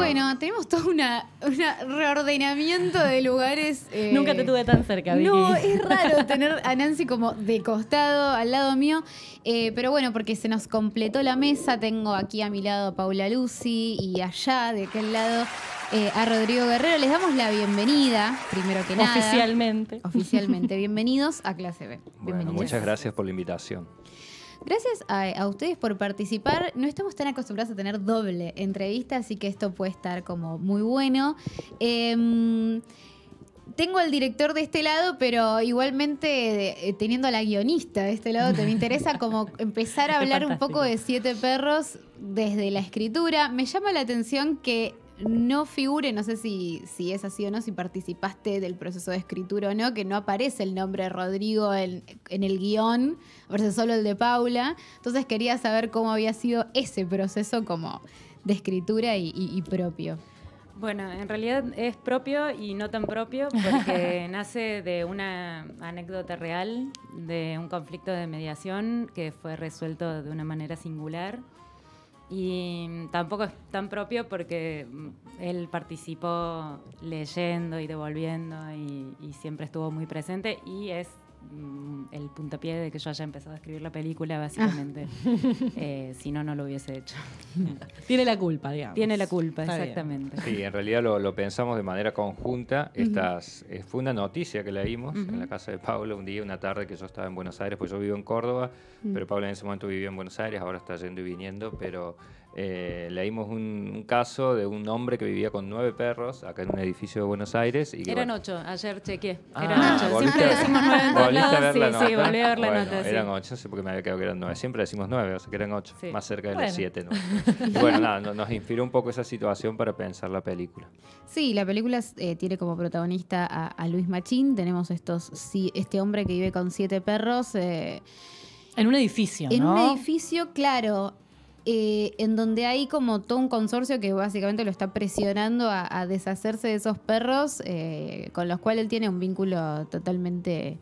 Bueno, tenemos todo un reordenamiento de lugares. Nunca te tuve tan cerca, Vicky. No, es raro tener a Nancy como de costado, al lado mío. Pero bueno, porque se nos completó la mesa. Tengo aquí a mi lado a Paula Lucy y allá, de aquel lado, a Rodrigo Guerrero. Les damos la bienvenida, primero que nada. Oficialmente. Bienvenidos a Clase B. Bueno, muchas gracias por la invitación. Gracias a ustedes por participar. No estamos tan acostumbrados a tener doble entrevista, así que esto puede estar como muy bueno. Tengo al director de este lado, pero igualmente teniendo a la guionista de este lado, me interesa como empezar a hablar un poco de Siete Perros desde la escritura. Me llama la atención que no figure, no sé si es así o no, si participaste del proceso de escritura o no, que no aparece el nombre de Rodrigo en el guión, aparece solo el de Paula. Entonces quería saber cómo había sido ese proceso como de escritura y propio. Bueno, en realidad es propio y no tan propio porque nace de una anécdota real, de un conflicto de mediación que fue resuelto de una manera singular. Y tampoco es tan propio porque él participó leyendo y devolviendo y siempre estuvo muy presente y es el puntapié de que yo haya empezado a escribir la película, básicamente. Si no, no lo hubiese hecho. Tiene la culpa, digamos. Tiene la culpa, Está exactamente. Sí, en realidad lo pensamos de manera conjunta. Fue una noticia que leímos en la casa de Paula un día, una tarde que yo estaba en Buenos Aires, pues yo vivo en Córdoba, pero Paula en ese momento vivía en Buenos Aires, ahora está yendo y viniendo, pero leímos un caso de un hombre que vivía con 9 perros acá en un edificio de Buenos Aires. Y que, eran 8, ayer chequeé. Eran 8. ¿volviste Siempre decimos 9 en todos lados. Sí, volví a ver la bueno, nota. Eran sí. 8, sí, porque me había quedado que eran 9. Siempre decimos 9, o sea que eran 8, Sí. más cerca de los 7. ¿No? Y bueno, nada, nos inspiró un poco esa situación para pensar la película. Sí, la película tiene como protagonista a Luis Machín. Tenemos este hombre que vive con 7 perros. En un edificio, ¿no? En un edificio, claro, en donde hay como todo un consorcio que básicamente lo está presionando a deshacerse de esos perros, con los cuales él tiene un vínculo totalmente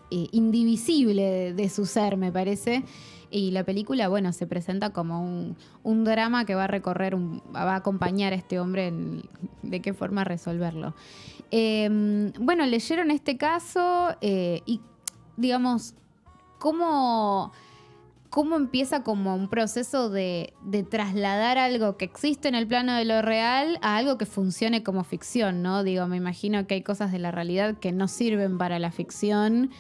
indivisible de su ser, me parece. Y la película, bueno, se presenta como un drama que va a recorrer, va a acompañar a este hombre de qué forma resolverlo. Bueno, leyeron este caso y, digamos, ¿cómo empieza como un proceso de trasladar algo que existe en el plano de lo real a algo que funcione como ficción, ¿no? Digo, me imagino que hay cosas de la realidad que no sirven para la ficción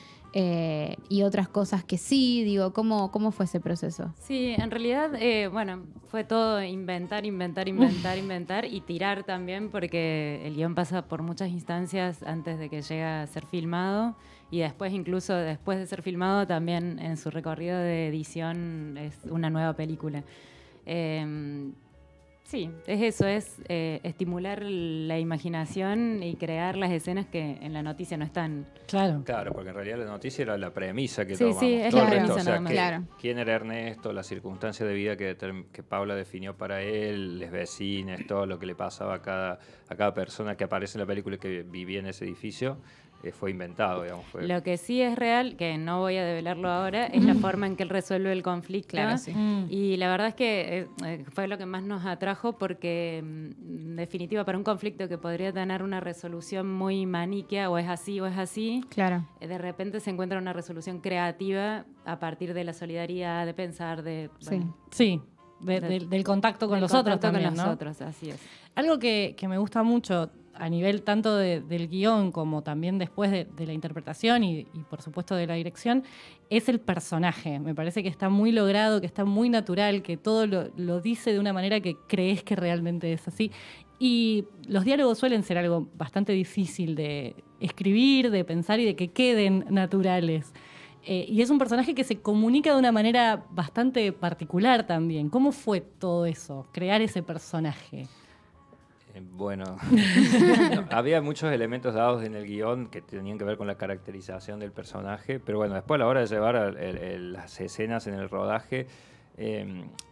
y otras cosas que sí. Digo, ¿cómo fue ese proceso? Sí, en realidad, bueno, fue todo inventar y tirar también, porque el guión pasa por muchas instancias antes de que llegue a ser filmado y después, incluso después de ser filmado, también en su recorrido de edición es una nueva película. Sí, es eso, es estimular la imaginación y crear las escenas que en la noticia no están. Claro. Claro, porque en realidad la noticia era la premisa que Sí, tomamos. sí, es Todo la el resto, premisa o sea, nada más. Claro. quién era Ernesto, las circunstancias de vida que Paula definió para él, los vecinos, todo lo que le pasaba a cada persona que aparece en la película que vivía en ese edificio, fue inventado, digamos. Lo que sí es real, que no voy a develarlo ahora, es la forma en que él resuelve el conflicto. Claro, sí. Y la verdad es que fue lo que más nos atrajo porque, en definitiva, para un conflicto que podría tener una resolución muy maniquea, o es así, Claro. de repente se encuentra una resolución creativa a partir de la solidaridad, de pensar, de... Bueno, Sí, del contacto con del los otros contacto también, con los ¿no? otros, así es. Algo que me gusta mucho a nivel tanto del guión como también después de la interpretación y por supuesto de la dirección, es el personaje. Me parece que está muy logrado, que está muy natural, que todo lo dice de una manera que crees que realmente es así. Y los diálogos suelen ser algo bastante difícil de escribir, de pensar y de que queden naturales. Y es un personaje que se comunica de una manera bastante particular también. ¿Cómo fue todo eso, crear ese personaje? Bueno, había muchos elementos dados en el guión que tenían que ver con la caracterización del personaje, pero bueno, después a la hora de llevar las escenas en el rodaje,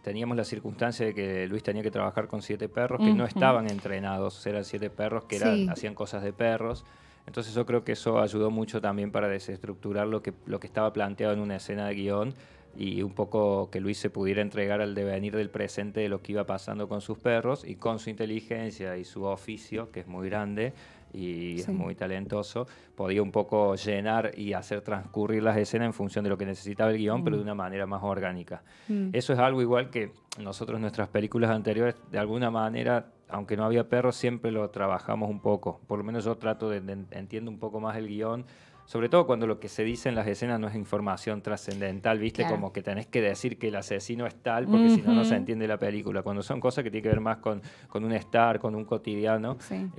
teníamos la circunstancia de que Luis tenía que trabajar con 7 perros que no estaban entrenados, eran 7 perros que hacían cosas de perros. Entonces yo creo que eso ayudó mucho también para desestructurar lo que estaba planteado en una escena de guión, y un poco que Luis se pudiera entregar al devenir del presente de lo que iba pasando con sus perros, y con su inteligencia y su oficio, que es muy grande y es muy talentoso, podía un poco llenar y hacer transcurrir las escenas en función de lo que necesitaba el guión, pero de una manera más orgánica. Eso es algo igual que nosotros en nuestras películas anteriores, de alguna manera, aunque no había perros, siempre lo trabajamos un poco. Por lo menos yo trato de entiendo un poco más el guión, sobre todo cuando lo que se dice en las escenas no es información trascendental, ¿viste? Claro. Como que tenés que decir que el asesino es tal, porque si no, no se entiende la película. Cuando son cosas que tienen que ver más con un estar, con un cotidiano, Sí.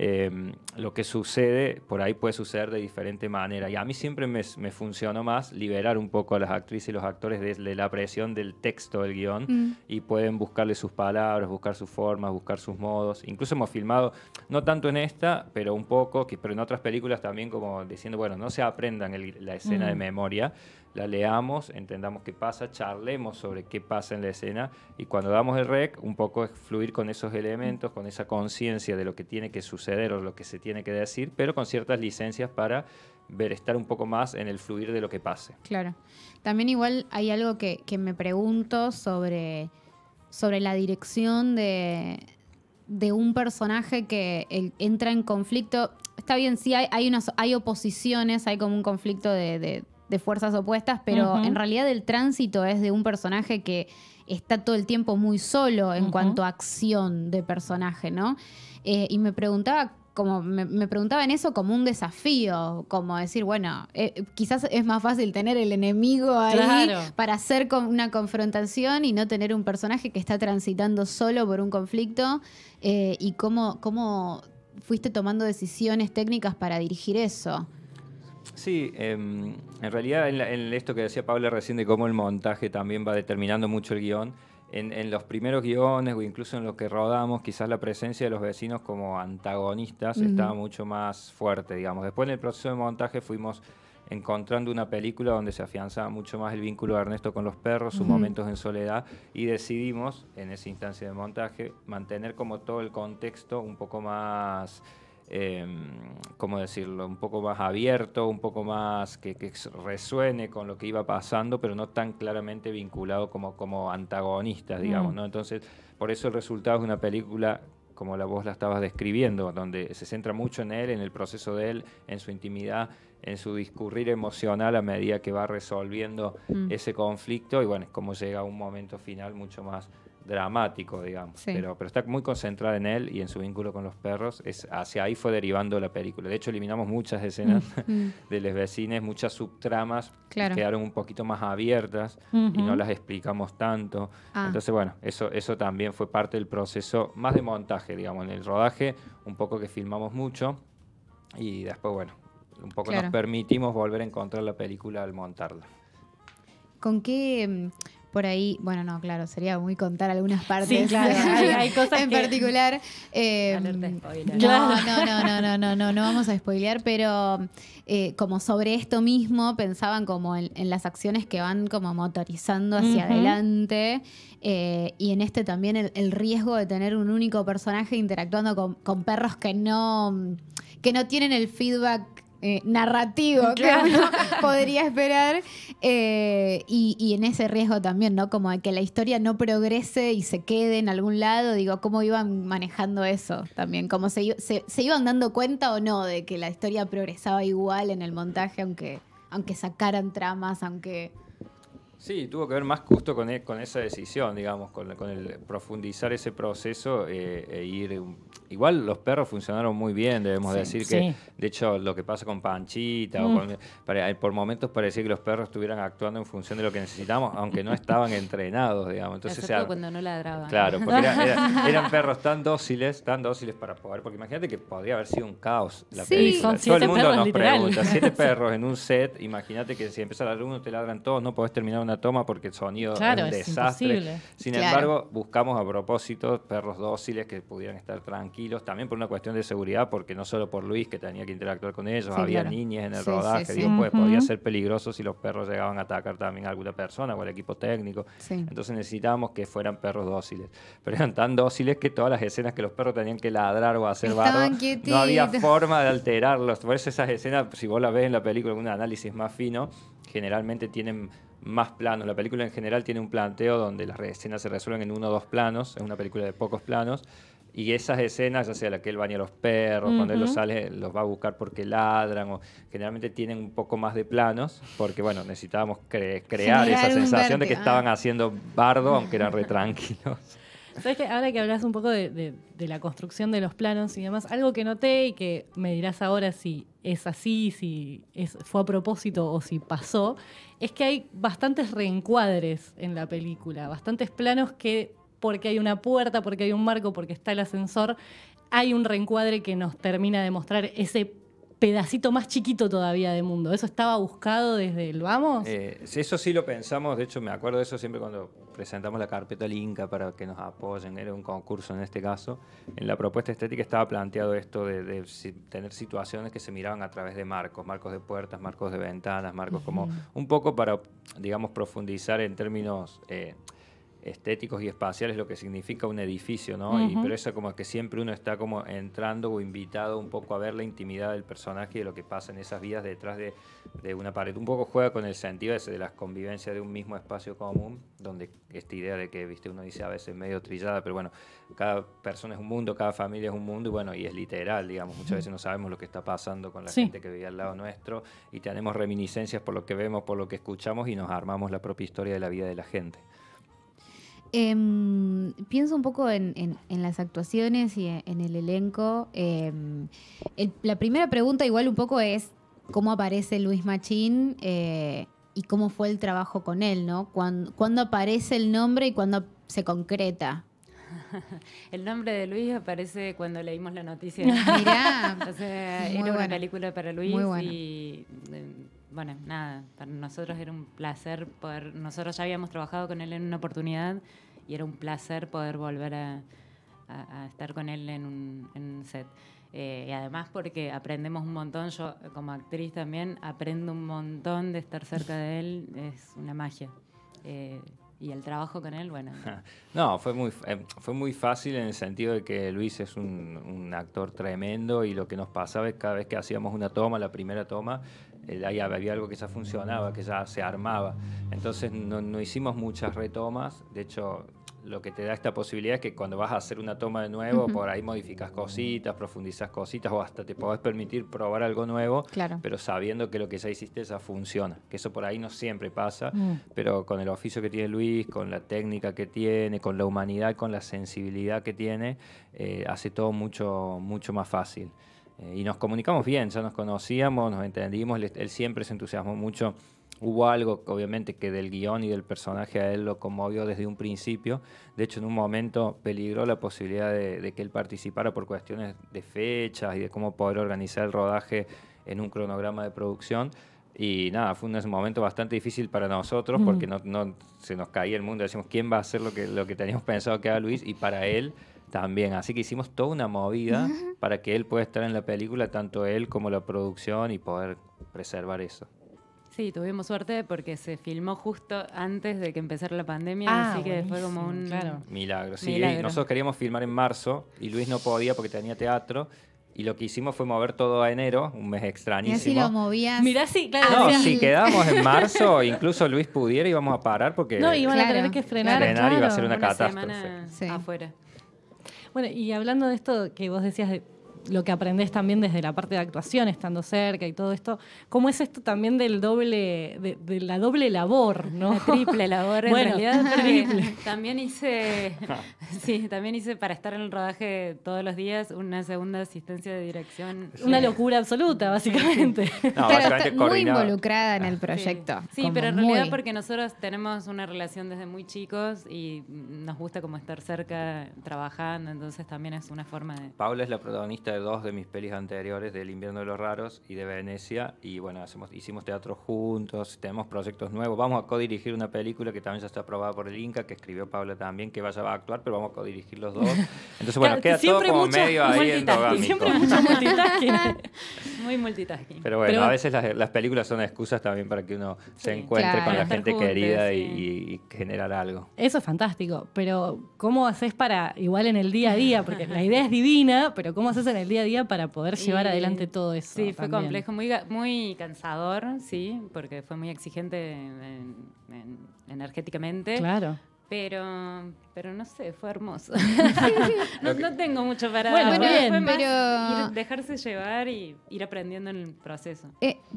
lo que sucede, por ahí puede suceder de diferente manera. Y a mí siempre me funcionó más liberar un poco a las actrices y los actores de la presión del texto del guión, y pueden buscarle sus palabras, buscar sus formas, buscar sus modos. Incluso hemos filmado, no tanto en esta, pero un poco, pero en otras películas también, como diciendo, bueno, no se aprendan la escena de memoria, la leamos, entendamos qué pasa, charlemos sobre qué pasa en la escena, y cuando damos el rec, un poco es fluir con esos elementos, con esa conciencia de lo que tiene que suceder o lo que se tiene que decir, pero con ciertas licencias para estar un poco más en el fluir de lo que pase. Claro. También igual hay algo que me pregunto sobre la dirección de un personaje que entra en conflicto. Está bien, sí, hay oposiciones, hay como un conflicto de fuerzas opuestas, pero en realidad el tránsito es de un personaje que está todo el tiempo muy solo en cuanto a acción de personaje, ¿no? Y me preguntaba en eso como un desafío, como decir, bueno, quizás es más fácil tener el enemigo ahí para hacer una confrontación y no tener un personaje que está transitando solo por un conflicto, y cómo fuiste tomando decisiones técnicas para dirigir eso. Sí, en realidad en esto que decía Paula recién de cómo el montaje también va determinando mucho el guión, en los primeros guiones o incluso en los que rodamos, quizás la presencia de los vecinos como antagonistas estaba mucho más fuerte, digamos. Después en el proceso de montaje fuimos encontrando una película donde se afianzaba mucho más el vínculo de Ernesto con los perros, sus momentos en soledad, y decidimos, en esa instancia de montaje, mantener como todo el contexto un poco más, ¿cómo decirlo?, un poco más abierto, un poco más que resuene con lo que iba pasando, pero no tan claramente vinculado como antagonistas, digamos, ¿no? Entonces, por eso el resultado es una película como vos la estabas describiendo, donde se centra mucho en él, en el proceso de él, en su intimidad, en su discurrir emocional a medida que va resolviendo ese conflicto, y bueno, es como llega a un momento final mucho más dramático, digamos. Sí. Pero está muy concentrada en él y en su vínculo con los perros. Hacia ahí fue derivando la película. De hecho, eliminamos muchas escenas de los vecinos, muchas subtramas quedaron un poquito más abiertas y no las explicamos tanto. Entonces, bueno, eso también fue parte del proceso, más de montaje, digamos. En el rodaje, un poco que filmamos mucho, y después, bueno, un poco nos permitimos volver a encontrar la película al montarla. ¿Con qué...? Por ahí, bueno, no, claro, sería muy contar algunas partes. Sí, claro, hay cosas en particular. Alerta spoiler. No vamos a spoilear, pero como sobre esto mismo pensaban como en las acciones que van como motorizando hacia adelante, y en este también el riesgo de tener un único personaje interactuando con perros que no tienen el feedback narrativo que uno podría esperar, y en ese riesgo también, ¿no? Como de que la historia no progrese y se quede en algún lado. Digo, ¿cómo iban manejando eso también? ¿Cómo se iban dando cuenta o no de que la historia progresaba igual en el montaje, aunque sacaran tramas, aunque... Sí, tuvo que ver más justo con esa decisión, digamos, con el profundizar ese proceso e ir... Igual los perros funcionaron muy bien, debemos decir que, de hecho, lo que pasa con Panchita, por momentos parecía que los perros estuvieran actuando en función de lo que necesitamos, aunque no estaban entrenados, digamos. Entonces, cuando no ladraban. Claro, porque eran perros tan dóciles para poder... Porque imagínate que podría haber sido un caos la película. Son Todo el mundo 7 perros, nos literal. pregunta, 7 perros en un set, imagínate que si empieza a ladrar uno, te ladran todos, no podés terminar una toma porque el sonido es un desastre. Imposible. Sin embargo, buscamos a propósito perros dóciles que pudieran estar tranquilos, también por una cuestión de seguridad, porque no solo por Luis, que tenía que interactuar con ellos, había niñas en el rodaje, podía ser peligroso si los perros llegaban a atacar también a alguna persona o al equipo técnico. Entonces necesitábamos que fueran perros dóciles, pero eran tan dóciles que todas las escenas que los perros tenían que ladrar o hacer barro, no había forma de alterarlos. Por eso esas escenas, si vos las ves en la película en un análisis más fino, generalmente tienen más planos. La película en general tiene un planteo donde las escenas se resuelven en 1 o 2 planos, es una película de pocos planos, y esas escenas, ya sea la que él baña a los perros, cuando él los sale, los va a buscar porque ladran, o generalmente tienen un poco más de planos, porque bueno, necesitábamos crear esa sensación de que estaban haciendo bardo, aunque eran re tranquilos. ¿Sabes qué? Ahora que hablas un poco de la construcción de los planos y demás, algo que noté y que me dirás ahora si es así, si fue a propósito o si pasó, es que hay bastantes reencuadres en la película, bastantes planos que, porque hay una puerta, porque hay un marco, porque está el ascensor, hay un reencuadre que nos termina de mostrar ese pedacito más chiquito todavía de mundo. ¿Eso estaba buscado desde el vamos? Eso sí lo pensamos, de hecho me acuerdo de eso siempre cuando presentamos la carpeta al Inca para que nos apoyen, era un concurso en este caso. En la propuesta estética estaba planteado esto de tener situaciones que se miraban a través de marcos de puertas, marcos de ventanas, marcos como un poco para, digamos, profundizar en términos estéticos y espaciales lo que significa un edificio, ¿no? Pero eso como que siempre uno está como entrando o invitado un poco a ver la intimidad del personaje y de lo que pasa en esas vidas detrás de una pared. Un poco juega con el sentido ese de las convivencias de un mismo espacio común, donde esta idea de que, viste, uno dice a veces medio trillada, pero bueno, cada persona es un mundo, cada familia es un mundo, y bueno, y es literal, digamos, muchas veces no sabemos lo que está pasando con la gente que vive al lado nuestro, y tenemos reminiscencias por lo que vemos, por lo que escuchamos, y nos armamos la propia historia de la vida de la gente. Pienso un poco en las actuaciones y en el elenco. La primera pregunta igual un poco es cómo aparece Luis Machín y cómo fue el trabajo con él, ¿no? ¿Cuándo aparece el nombre y cuándo se concreta? El nombre de Luis aparece cuando leímos la noticia. Mirá. Entonces, Muy era buena. una película para Luis. Muy buena. Y bueno, nada, para nosotros era un placer poder, nosotros ya habíamos trabajado con él en una oportunidad y era un placer poder volver a estar con él en un set. Y además porque aprendemos un montón, yo como actriz también aprendo un montón de estar cerca de él, es una magia. Y el trabajo con él, bueno. No, fue muy fácil en el sentido de que Luis es un actor tremendo, y lo que nos pasaba es cada vez que hacíamos una toma, la primera toma, ahí había algo que ya funcionaba, que ya se armaba. Entonces no hicimos muchas retomas. De hecho, lo que te da esta posibilidad es que cuando vas a hacer una toma de nuevo, por ahí modificas cositas, profundizas cositas, o hasta te podés permitir probar algo nuevo, Claro. pero sabiendo que lo que ya hiciste ya funciona. Que eso por ahí no siempre pasa, pero con el oficio que tiene Luis, con la técnica que tiene, con la humanidad, con la sensibilidad que tiene, hace todo mucho, mucho más fácil. Y nos comunicamos bien, ya nos conocíamos, nos entendimos, él siempre se entusiasmó mucho. Hubo algo, obviamente, que del guión y del personaje a él lo conmovió desde un principio. De hecho, en un momento peligró la posibilidad de que él participara por cuestiones de fechas y de cómo poder organizar el rodaje en un cronograma de producción. Y nada, fue un momento bastante difícil para nosotros porque no se nos caía el mundo. Decimos, ¿quién va a hacer lo que teníamos pensado que haga Luis? Y para él también. Así que hicimos toda una movida para que él pueda estar en la película, tanto él como la producción, y poder preservar eso. Sí, tuvimos suerte porque se filmó justo antes de que empezara la pandemia, así que fue como un milagro. Sí, milagro. Nosotros queríamos filmar en marzo y Luis no podía porque tenía teatro, y lo que hicimos fue mover todo a enero, un mes Y extrañísimo. así lo movías. Mirá, sí, claro. No, si quedábamos en marzo, incluso Luis pudiera, íbamos a parar porque No, iban a Claro, tener que frenar. frenar iba a ser claro. una catástrofe. semana Sí. afuera. Bueno, y hablando de esto que vos decías de lo que aprendés también desde la parte de actuación, estando cerca y todo esto, ¿cómo es esto también del doble, de la doble labor, ¿no? La triple labor, en Bueno, realidad. porque triple. También hice para estar en el rodaje todos los días una segunda asistencia de dirección. Una locura absoluta, básicamente. No, Claro, básicamente está muy coordinado. involucrada en el proyecto. Sí, como pero en realidad muy. porque nosotros tenemos una relación desde muy chicos y nos gusta como estar cerca trabajando, entonces también es una forma de... Paula es la protagonista de 2 de mis pelis anteriores, del Invierno de los Raros y de Venecia, y bueno, hicimos teatro juntos, tenemos proyectos nuevos, vamos a codirigir una película que también ya está aprobada por el Inca, que escribió Paula también, que vaya a actuar, pero vamos a codirigir los dos. Entonces, bueno, Claro, queda todo como medio ahí multitasking, endogámico. siempre mucho multitasking. Muy multitasking. Pero bueno, Pero- a veces las películas son excusas también para que uno se encuentre claro. con la Estar gente juntos, querida sí. y generar algo. Eso es fantástico, pero ¿cómo haces para, igual en el día a día? Porque la idea es divina, pero ¿cómo haces en el día a día para poder llevar Y- adelante todo eso? Sí, fue también? complejo, muy cansador, sí, porque fue muy exigente energéticamente. Claro. Pero no sé, fue hermoso. no tengo mucho para Bueno, dar. bien, Fue más pero- dejarse llevar y ir aprendiendo en el proceso.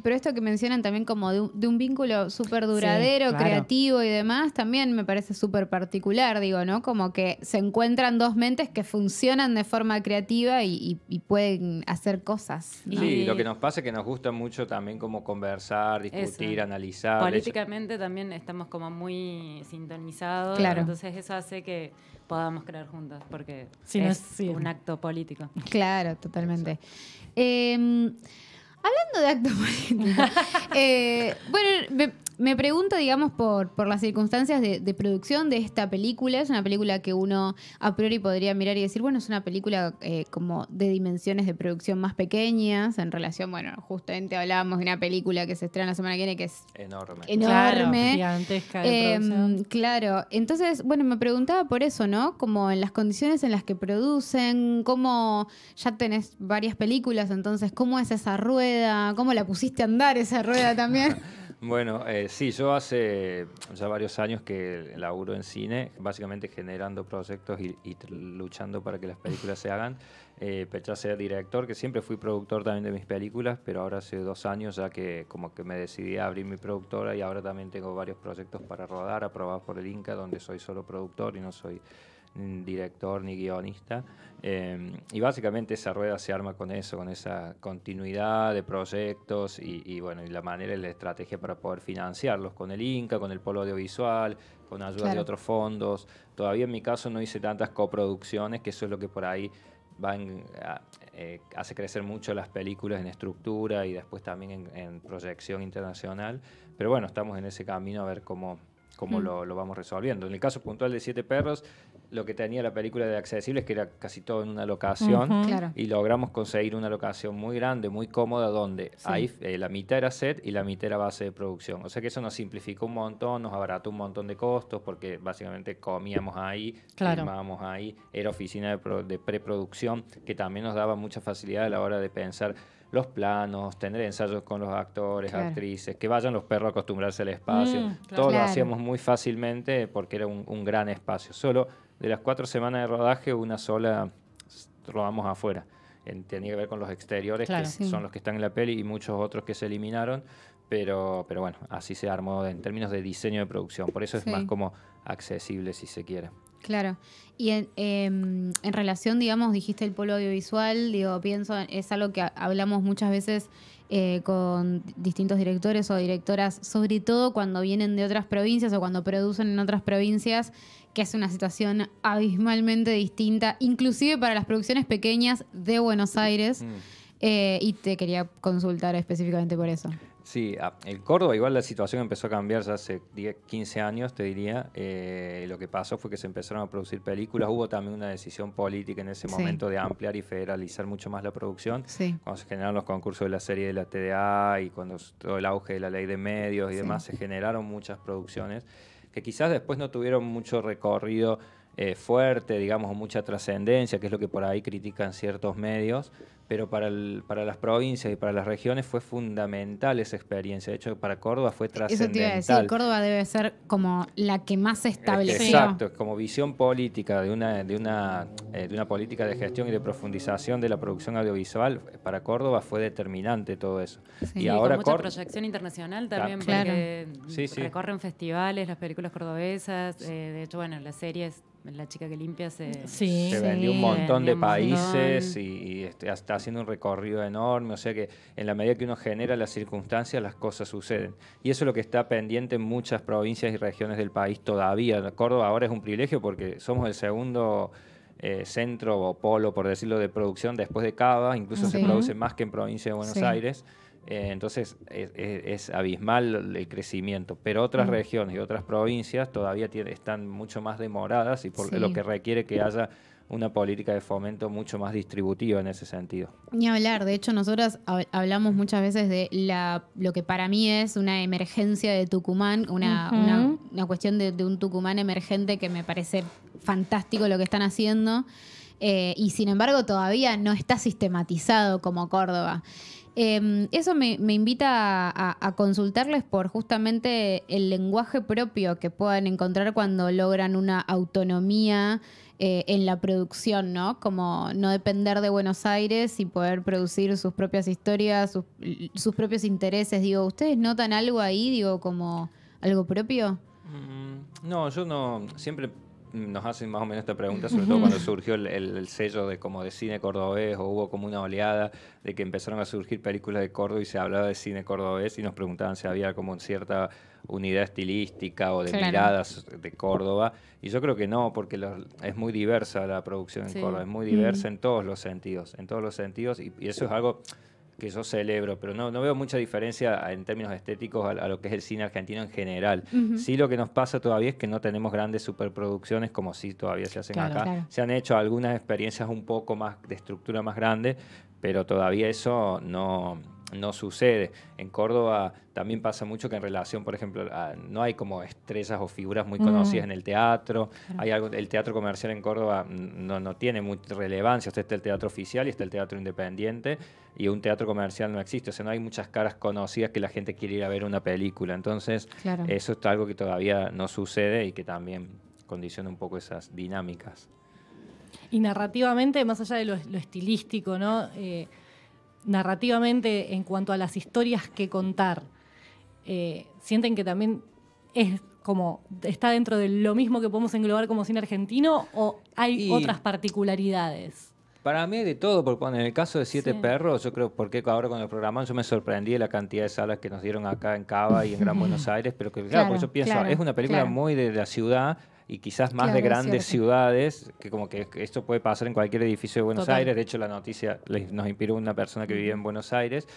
Pero esto que mencionan también como de un vínculo súper duradero, Sí, claro. creativo y demás, también me parece súper particular, digo, ¿no? Como que se encuentran dos mentes que funcionan de forma creativa y pueden hacer cosas, ¿no? Sí, Y- lo que nos pasa es que nos gusta mucho también como conversar, discutir, Eso. analizar. Políticamente también estamos como muy sintonizados, Claro. entonces eso hace que podamos crear juntos, porque Sí, no es sí. un acto político. Claro, totalmente. Hablando de acto político, bueno, me pregunto, digamos, por las circunstancias de producción de esta película. Es una película que uno a priori podría mirar y decir, bueno, es una película como de dimensiones de producción más pequeñas en relación, bueno, justamente hablábamos de una película que se estrena la semana que viene que es Enorme. Claro, enorme. gigantesca de producción. Claro, entonces, bueno, me preguntaba por eso, ¿no? Como en las condiciones en las que producen, cómo ya tenés varias películas, entonces, ¿cómo es esa rueda? ¿Cómo la pusiste a andar esa rueda también? Bueno, sí, yo hace ya varios años que laburo en cine, básicamente generando proyectos y luchando para que las películas se hagan. Empecé a ser director, que siempre fui productor también de mis películas, pero ahora hace 2 años ya que como que me decidí a abrir mi productora y ahora también tengo varios proyectos para rodar, aprobados por el Inca, donde soy solo productor y no soy director ni guionista. Y básicamente esa rueda se arma con eso, con esa continuidad de proyectos y bueno, y la manera y la estrategia para poder financiarlos con el Inca, con el polo audiovisual, con ayuda de Claro. otros fondos. Todavía en mi caso no hice tantas coproducciones, que eso es lo que por ahí hace crecer mucho las películas en estructura y después también en proyección internacional. Pero bueno, estamos en ese camino a ver cómo lo vamos resolviendo. En el caso puntual de Siete Perros, lo que tenía la película de Accesible es que era casi todo en una locación. Ujú. Claro. Y logramos conseguir una locación muy grande, muy cómoda, donde ahí la mitad era set y la mitad era base de producción. O sea que eso nos simplificó un montón, nos abarató un montón de costos, porque básicamente comíamos ahí, Claro. filmábamos ahí, era oficina de preproducción, que también nos daba mucha facilidad a la hora de pensar los planos, tener ensayos con los actores, Claro. actrices, que vayan los perros a acostumbrarse al espacio. Claro. Todo lo Claro. hacíamos muy fácilmente porque era un gran espacio. Solo de las 4 semanas de rodaje, una sola rodamos afuera. Tenía que ver con los exteriores, Claro. que Sí. son los que están en la peli, y muchos otros que se eliminaron. Pero bueno, así se armó en términos de diseño de producción. Por eso es Sí. más como accesible, si se quiere. Claro. Y en relación, digamos, dijiste el polo audiovisual, digo, pienso, es algo que hablamos muchas veces con distintos directores o directoras, sobre todo cuando vienen de otras provincias o cuando producen en otras provincias, que es una situación abismalmente distinta, inclusive para las producciones pequeñas de Buenos Aires. Y te quería consultar específicamente por eso. Sí, el Córdoba igual la situación empezó a cambiar ya hace 10, 15 años, te diría. Lo que pasó fue que se empezaron a producir películas. Hubo también una decisión política en ese Sí. momento de ampliar y federalizar mucho más la producción. Sí. Cuando se generaron los concursos de la serie de la TDA y cuando todo el auge de la ley de medios y Sí. demás, se generaron muchas producciones que quizás después no tuvieron mucho recorrido fuerte, digamos, o mucha trascendencia, que es lo que por ahí critican ciertos medios, pero para las provincias y para las regiones fue fundamental esa experiencia. De hecho, para Córdoba fue Eso te iba a trascendental. decir, Córdoba debe ser como la que más se estableció. Exacto, como visión política de una política de gestión y de profundización de la producción audiovisual, para Córdoba fue determinante todo eso. Sí. Y Y ahora con mucha proyección internacional también, Claro. porque Sí, sí. recorren festivales, las películas cordobesas. De hecho, bueno, las series, La chica que limpia se... Sí. Se vendió un Sí. montón de Vendió un países montón. y está haciendo un recorrido enorme. O sea que en la medida que uno genera las circunstancias, las cosas suceden. Y eso es lo que está pendiente en muchas provincias y regiones del país todavía. Córdoba ahora es un privilegio porque somos el segundo centro o polo, por decirlo, de producción después de Cava. Incluso se Sí. produce más que en provincia de Buenos Sí. Aires. Entonces es abismal el crecimiento, pero otras regiones y otras provincias todavía están mucho más demoradas y por lo que requiere que haya una política de fomento mucho más distributiva en ese sentido. Ni hablar, de hecho nosotras hablamos muchas veces de lo que para mí es una emergencia de Tucumán, una cuestión de un Tucumán emergente que me parece fantástico lo que están haciendo, y sin embargo todavía no está sistematizado como Córdoba. Eso me invita a consultarles por justamente el lenguaje propio que puedan encontrar cuando logran una autonomía en la producción, ¿no? Como no depender de Buenos Aires y poder producir sus propias historias, sus propios intereses. Digo, ¿ustedes notan algo ahí, digo, como algo propio? No, yo no. Siempre nos hacen más o menos esta pregunta, sobre todo cuando surgió el sello de cine cordobés, o hubo como una oleada de que empezaron a surgir películas de Córdoba y se hablaba de cine cordobés y nos preguntaban si había como cierta unidad estilística o de miradas de Córdoba. Y yo creo que no, porque es muy diversa la producción en Córdoba, es muy diversa en todos los sentidos, y eso es algo que yo celebro, pero no veo mucha diferencia en términos estéticos a lo que es el cine argentino en general. Sí, lo que nos pasa todavía es que no tenemos grandes superproducciones como sí todavía se hacen acá. Claro. Se han hecho algunas experiencias un poco más de estructura más grande, pero todavía eso no sucede. En Córdoba también pasa mucho que en relación, por ejemplo, no hay como estrellas o figuras muy conocidas en el teatro. Claro. El teatro comercial en Córdoba no tiene mucha relevancia. O sea, está el teatro oficial y está el teatro independiente, y un teatro comercial no existe. O sea, no hay muchas caras conocidas que la gente quiere ir a ver una película. Entonces, eso es algo que todavía no sucede y que también condiciona un poco esas dinámicas. Y narrativamente, más allá de lo estilístico, ¿no? Narrativamente, en cuanto a las historias que contar, ¿sienten que también está dentro de lo mismo que podemos englobar como cine argentino, o hay otras particularidades? Para mí hay de todo, porque en el caso de Siete Perros, yo creo, porque ahora con el programa yo me sorprendí de la cantidad de salas que nos dieron acá en Cava y en Gran Buenos Aires, pero que claro, porque yo pienso, es una película muy de la ciudad, y quizás más de grandes ciudades, que como que esto puede pasar en cualquier edificio de Buenos Aires. De hecho, la noticia nos inspiró una persona que vivía en Buenos Aires,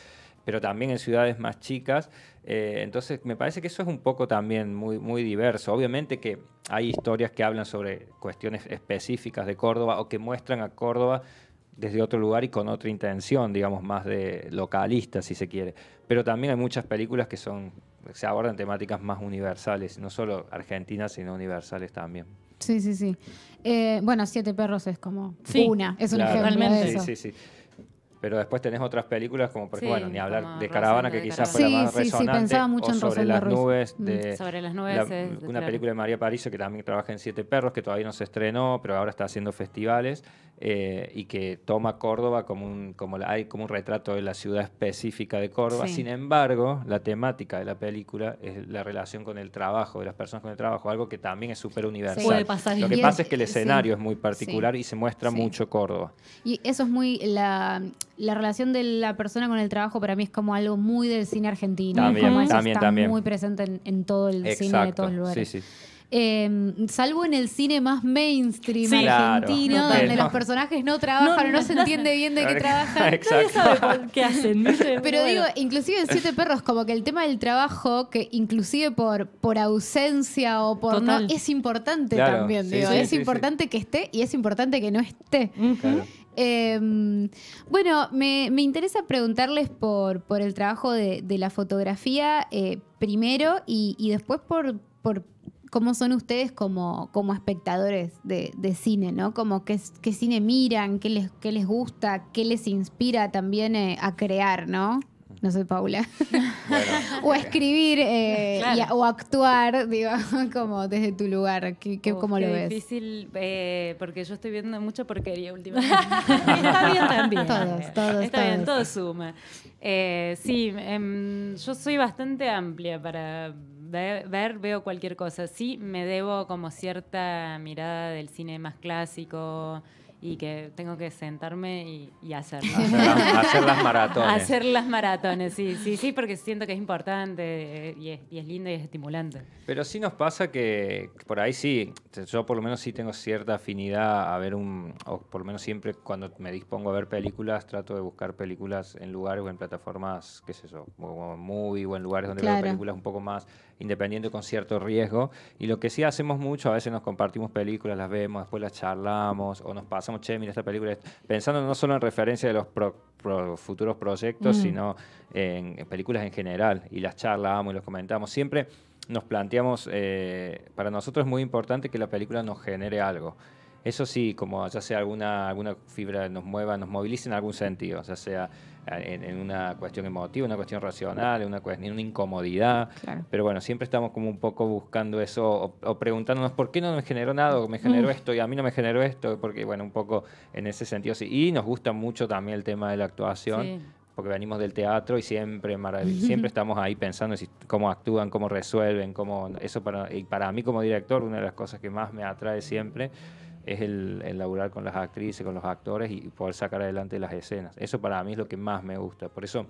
pero también en ciudades más chicas. Entonces, me parece que eso es un poco también muy, muy diverso. Obviamente que hay historias que hablan sobre cuestiones específicas de Córdoba, o que muestran a Córdoba desde otro lugar y con otra intención, digamos, más de localista, si se quiere. Pero también hay muchas películas que se abordan temáticas más universales, no solo argentinas, sino universales también. Sí. Bueno, Siete Perros es como es un ejemplo de eso. Sí. Pero después tenés otras películas como, por ejemplo, ni hablar de Caravana, que quizás fuera más resonante, pensaba mucho o Sobre las nubes, Sobre las nubes, una película de María Paricio, que también trabaja en Siete Perros, que todavía no se estrenó, pero ahora está haciendo festivales, y que toma Córdoba como un retrato de la ciudad específica de Córdoba. Sin embargo, la temática de la película es la relación con el trabajo, de las personas con el trabajo, algo que también es súper universal. Puede pasar. Lo que pasa es que el escenario es muy particular y se muestra mucho Córdoba. Y eso es muy... La relación de la persona con el trabajo para mí es como algo muy del cine argentino. También. Muy presente en todo el cine de todos los lugares. Sí. Salvo en el cine más mainstream argentino, donde los personajes no trabajan o no se entiende bien de qué trabajan. Nadie sabe qué hacen. Pero digo, inclusive en Siete Perros, como que el tema del trabajo, que inclusive por ausencia o por no, es importante también. Es importante que esté y es importante que no esté. Claro. Bueno, me interesa preguntarles por el trabajo de la fotografía primero, y después por cómo son ustedes como espectadores de cine, ¿no? Como qué cine miran, qué les gusta, qué les inspira también a crear, ¿no? No sé, Paula. Bueno, o a escribir o a actuar, digo, como desde tu lugar. ¿Cómo lo ves? Es difícil, porque yo estoy viendo mucha porquería últimamente. Está bien también. Todos. Está bien, todo suma. Yo soy bastante amplia para veo cualquier cosa. Sí, me debo como cierta mirada del cine más clásico y que tengo que sentarme y hacerlo. Hacer las maratones. Hacer las maratones, sí, porque siento que es importante y es lindo y es estimulante. Pero sí nos pasa que por ahí sí, yo por lo menos sí tengo cierta afinidad a ver o por lo menos siempre cuando me dispongo a ver películas, trato de buscar películas en lugares o en plataformas, qué sé yo, como Movie o en lugares donde veo películas un poco más independientes con cierto riesgo. Y lo que sí hacemos mucho, a veces nos compartimos películas, las vemos, después las charlamos o nos pasamos, che, mira esta película, pensando no solo en referencia de los futuros proyectos, sino en películas en general, y las charlamos y los comentamos. Siempre nos planteamos, para nosotros es muy importante que la película nos genere algo. Eso sí, como ya sea alguna fibra nos mueva, nos movilice en algún sentido, ya sea en una cuestión emotiva, una cuestión racional, en una incomodidad. Claro. Pero bueno, siempre estamos como un poco buscando eso o preguntándonos por qué no me generó nada o me generó esto y a mí no me generó esto, porque bueno, un poco en ese sentido sí. Y nos gusta mucho también el tema de la actuación. Sí. Porque venimos del teatro y siempre estamos ahí pensando en cómo actúan, cómo resuelven, y para mí como director, una de las cosas que más me atrae siempre es el laburar con las actrices, con los actores y poder sacar adelante las escenas. Eso para mí es lo que más me gusta. Por eso,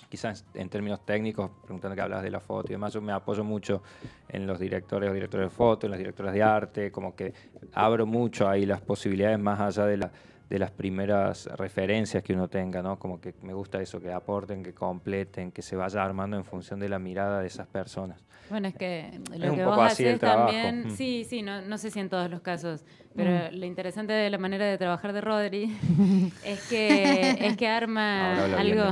quizás en términos técnicos, preguntando que hablas de la foto y demás, yo me apoyo mucho en los directores o directores de foto, en las directoras de arte, como que abro mucho ahí las posibilidades más allá de las primeras referencias que uno tenga, ¿no? Como que me gusta eso, que aporten, que completen, que se vaya armando en función de la mirada de esas personas. Bueno, es que lo que vos haces también, sí, no sé si en todos los casos, pero lo interesante de la manera de trabajar de Rodri es que arma algo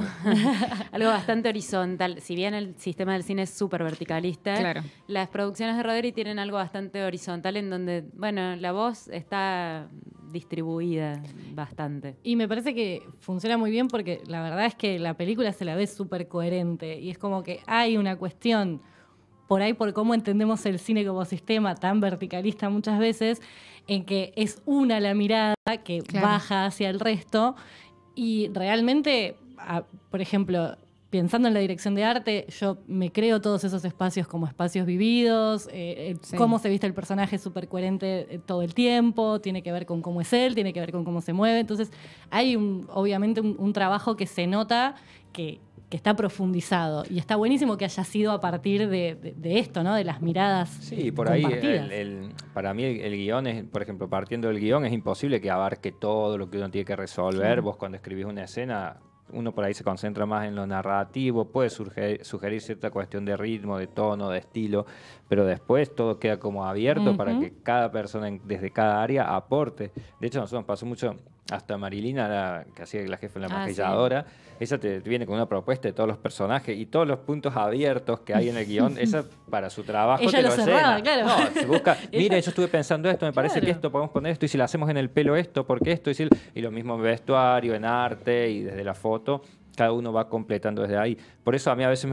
bastante horizontal. Si bien el sistema del cine es súper verticalista, claro, las producciones de Rodri tienen algo bastante horizontal en donde, bueno, la voz está distribuida bastante. Y me parece que funciona muy bien porque la verdad es que la película se la ve súper coherente y es como que hay una cuestión por ahí por cómo entendemos el cine como sistema tan verticalista muchas veces, en que es una la mirada que baja hacia el resto y realmente, por ejemplo, pensando en la dirección de arte, yo me creo todos esos espacios como espacios vividos, cómo se viste el personaje es súper coherente todo el tiempo, tiene que ver con cómo es él, tiene que ver con cómo se mueve. Entonces hay obviamente un trabajo que se nota que está profundizado y está buenísimo que haya sido a partir de esto, ¿no? De las miradas. Sí, por ahí para mí el guión es, por ejemplo, partiendo del guión es imposible que abarque todo lo que uno tiene que resolver. Sí. Vos cuando escribís una escena, uno por ahí se concentra más en lo narrativo, puede sugerir cierta cuestión de ritmo, de tono, de estilo, pero después todo queda como abierto para que cada persona desde cada área aporte. De hecho, a nosotros nos pasó mucho, hasta Marilina, que hacía la jefa en la maquilladora, sí. Ella te viene con una propuesta de todos los personajes y todos los puntos abiertos que hay en el guión, esa para su trabajo ella te lo cerraba, claro. No, se busca, mira, yo estuve pensando esto, me parece que esto, podemos poner esto, y si lo hacemos en el pelo esto, porque esto, y lo mismo en vestuario, en arte y desde la foto, cada uno va completando desde ahí. Por eso a mí a veces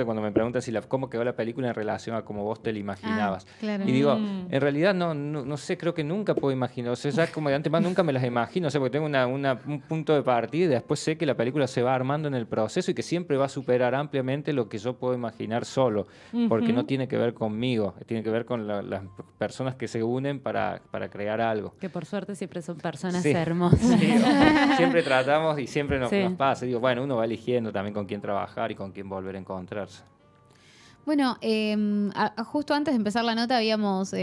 cuando me preguntan cómo quedó la película en relación a cómo vos te la imaginabas. Claro. Y digo, en realidad no sé, creo que nunca puedo imaginar. O sea, ya como de antemano nunca me las imagino, o sea, porque tengo un punto de partida y después sé que la película se va armando en el proceso y que siempre va a superar ampliamente lo que yo puedo imaginar solo, porque no tiene que ver conmigo, tiene que ver con las personas que se unen para crear algo. Que por suerte siempre son personas hermosas. Sí, siempre tratamos y siempre nos pasa. Digo, bueno, uno va eligiendo también con quién trabajar y con quién volver a encontrarse. Bueno, justo antes de empezar la nota habíamos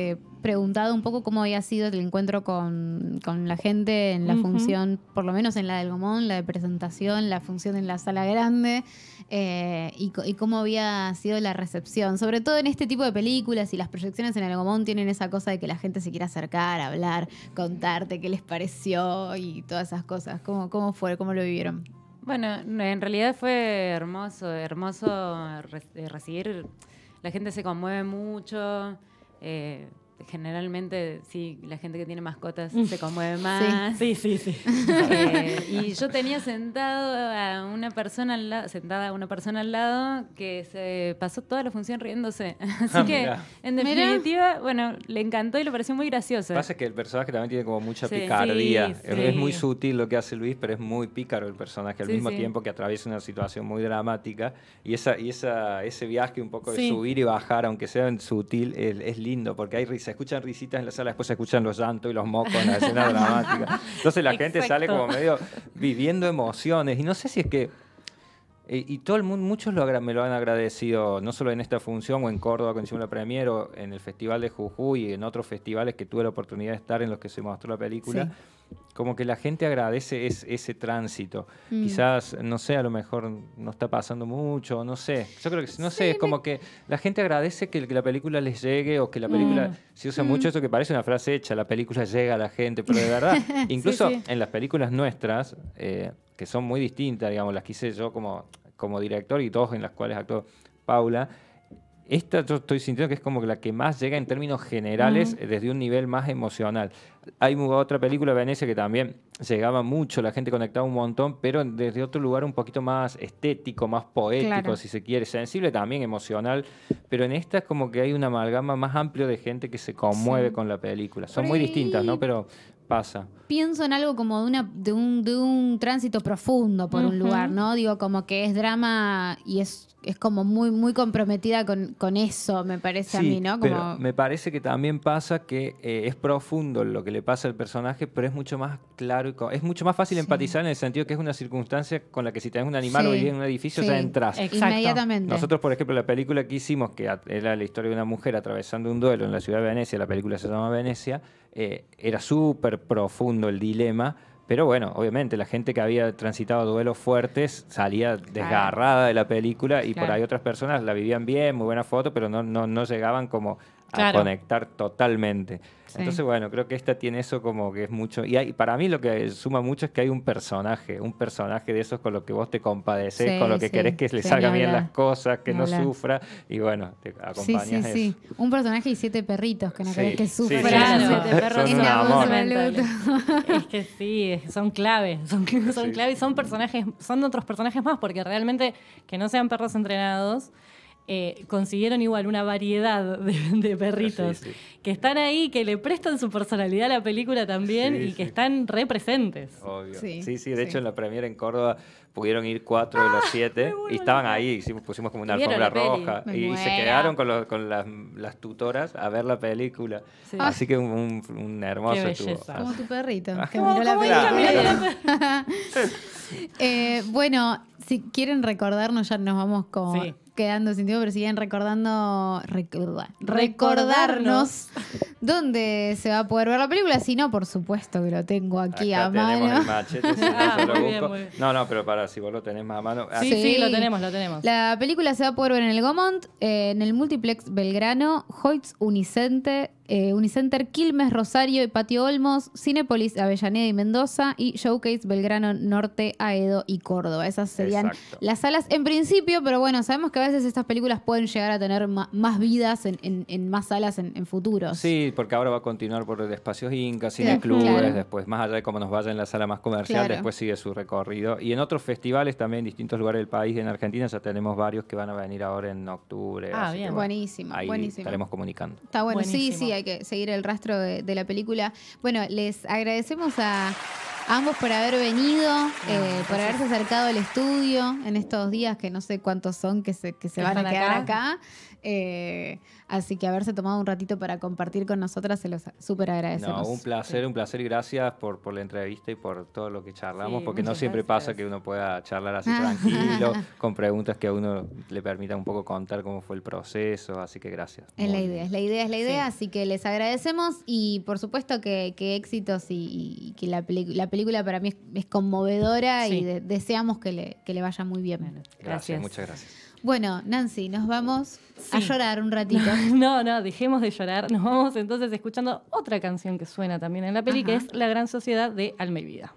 preguntado un poco cómo había sido el encuentro con la gente en la función, por lo menos en la del Gomón, la de presentación, la función en la sala grande, y cómo había sido la recepción. Sobre todo en este tipo de películas y las proyecciones en el Gomón tienen esa cosa de que la gente se quiere acercar, hablar, contarte qué les pareció y todas esas cosas. ¿Cómo fue? ¿Cómo lo vivieron? Bueno, en realidad fue hermoso recibir. La gente se conmueve mucho. Generalmente, sí, la gente que tiene mascotas se conmueve más. Sí. Y yo tenía sentada a una persona al lado que se pasó toda la función riéndose. Así que, en definitiva, bueno, le encantó y le pareció muy graciosa. Pasa que el personaje también tiene como mucha picardía. Sí. Es muy sutil lo que hace Luis, pero es muy pícaro el personaje, al mismo tiempo que atraviesa una situación muy dramática. Y ese viaje un poco de subir y bajar, aunque sea sutil, es lindo, porque hay risas se escuchan risitas en la sala, después se escuchan los llantos y los mocos en la escena dramática. Entonces la gente sale como medio viviendo emociones. Y no sé si es que... y todo el mundo, muchos me lo han agradecido, no solo en esta función o en Córdoba cuando hicimos la premiere, o en el Festival de Jujuy y en otros festivales que tuve la oportunidad de estar en los que se mostró la película. Sí. Como que la gente agradece ese tránsito. Quizás, no sé, a lo mejor no está pasando mucho, no sé. Yo creo que, no sé, es como que la gente agradece que la película les llegue, o que la película, se usa mucho eso que parece una frase hecha, la película llega a la gente, pero de verdad, incluso en las películas nuestras, que son muy distintas, digamos, las que hice yo como director y todos en las cuales actuó Paula, esta yo estoy sintiendo que es como la que más llega en términos generales desde un nivel más emocional. Hay otra película, Venecia, que también llegaba mucho, la gente conectaba un montón, pero desde otro lugar un poquito más estético, más poético, si se quiere, sensible también, emocional, pero en esta es como que hay una amalgama más amplio de gente que se conmueve con la película. Son muy distintas, ¿no? Pero pasa. Pienso en algo como de un tránsito profundo por un lugar, ¿no? Digo, como que es drama y es como muy, muy comprometida con eso, me parece a mí, ¿no? Como... pero me parece que también pasa que es profundo lo que le pasa al personaje, pero es mucho más claro, es mucho más fácil empatizar en el sentido que es una circunstancia con la que si tenés un animal o vivís en un edificio ya entras. Inmediatamente. Nosotros, por ejemplo, la película que hicimos, que era la historia de una mujer atravesando un duelo en la ciudad de Venecia, la película se llama Venecia, era súper profundo el dilema, pero bueno, obviamente la gente que había transitado duelos fuertes salía desgarrada de la película y por ahí otras personas la vivían bien, muy buena foto, pero no llegaban como a conectar totalmente. Entonces, bueno, creo que esta tiene eso como que es mucho... Y para mí lo que suma mucho es que hay un personaje de esos con lo que vos te compadeces, con lo que querés que le salgan bien las cosas, que no sufra, y bueno, te acompañas eso. Sí. Un personaje y 7 perritos que no querés que sufran. Claro. 7 perros son un amor. Es que sí, son clave, son clave y son otros personajes más, porque realmente que no sean perros entrenados, consiguieron igual una variedad de perritos que están ahí, que le prestan su personalidad a la película también y que están re presentes. Obvio. Sí, de hecho en la premiere en Córdoba pudieron ir 4 de los 7 y estaban ahí, pusimos como una alfombra roja y se quedaron con las tutoras a ver la película. Así que un hermoso estuvo. Como tu perrito que miró la película. Bueno, si quieren recordarnos, ya nos vamos como quedando sin tiempo, pero si quieren recordarnos dónde se va a poder ver la película. Si no, por supuesto que lo tengo aquí acá a mano. Tenemos el machete, si no, yo lo busco. Muy bien. No, pero si vos lo tenés más a mano. Sí, lo tenemos. La película se va a poder ver en el Gaumont, en el Multiplex Belgrano, Hoyts Unicenter, Quilmes, Rosario y Patio Olmos, Cinépolis, Avellaneda y Mendoza, y Showcase Belgrano Norte, Aedo y Córdoba. Esas serían las salas en principio, pero bueno, sabemos que a veces estas películas pueden llegar a tener más vidas en más salas en futuros. Sí, porque ahora va a continuar por el Espacios Inca, Cineclubes, después más allá de cómo nos vaya en la sala más comercial, después sigue su recorrido. Y en otros festivales también, en distintos lugares del país, en Argentina ya tenemos varios que van a venir ahora en octubre. Bien. Buenísimo, ahí buenísimo. Estaremos comunicando. Está bueno, sí, hay que seguir el rastro de la película. Bueno, les agradecemos a ambos por haber venido, por haberse acercado al estudio en estos días, que no sé cuántos son que se van a quedar acá. Así que haberse tomado un ratito para compartir con nosotras, se los súper agradecemos. Un placer y gracias por la entrevista y por todo lo que charlamos, porque no siempre pasa que uno pueda charlar así tranquilo, con preguntas que a uno le permitan un poco contar cómo fue el proceso, así que gracias. Es la idea, así que les agradecemos y por supuesto que éxitos y que la película para mí es conmovedora y deseamos que le vaya muy bien. Bueno, gracias, muchas gracias. Bueno, Nancy, nos vamos a llorar un ratito. No, dejemos de llorar. Nos vamos entonces escuchando otra canción que suena también en la peli, que es La Gran Sociedad de Alma y Vida.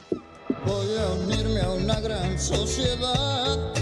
Voy a unirme a una gran sociedad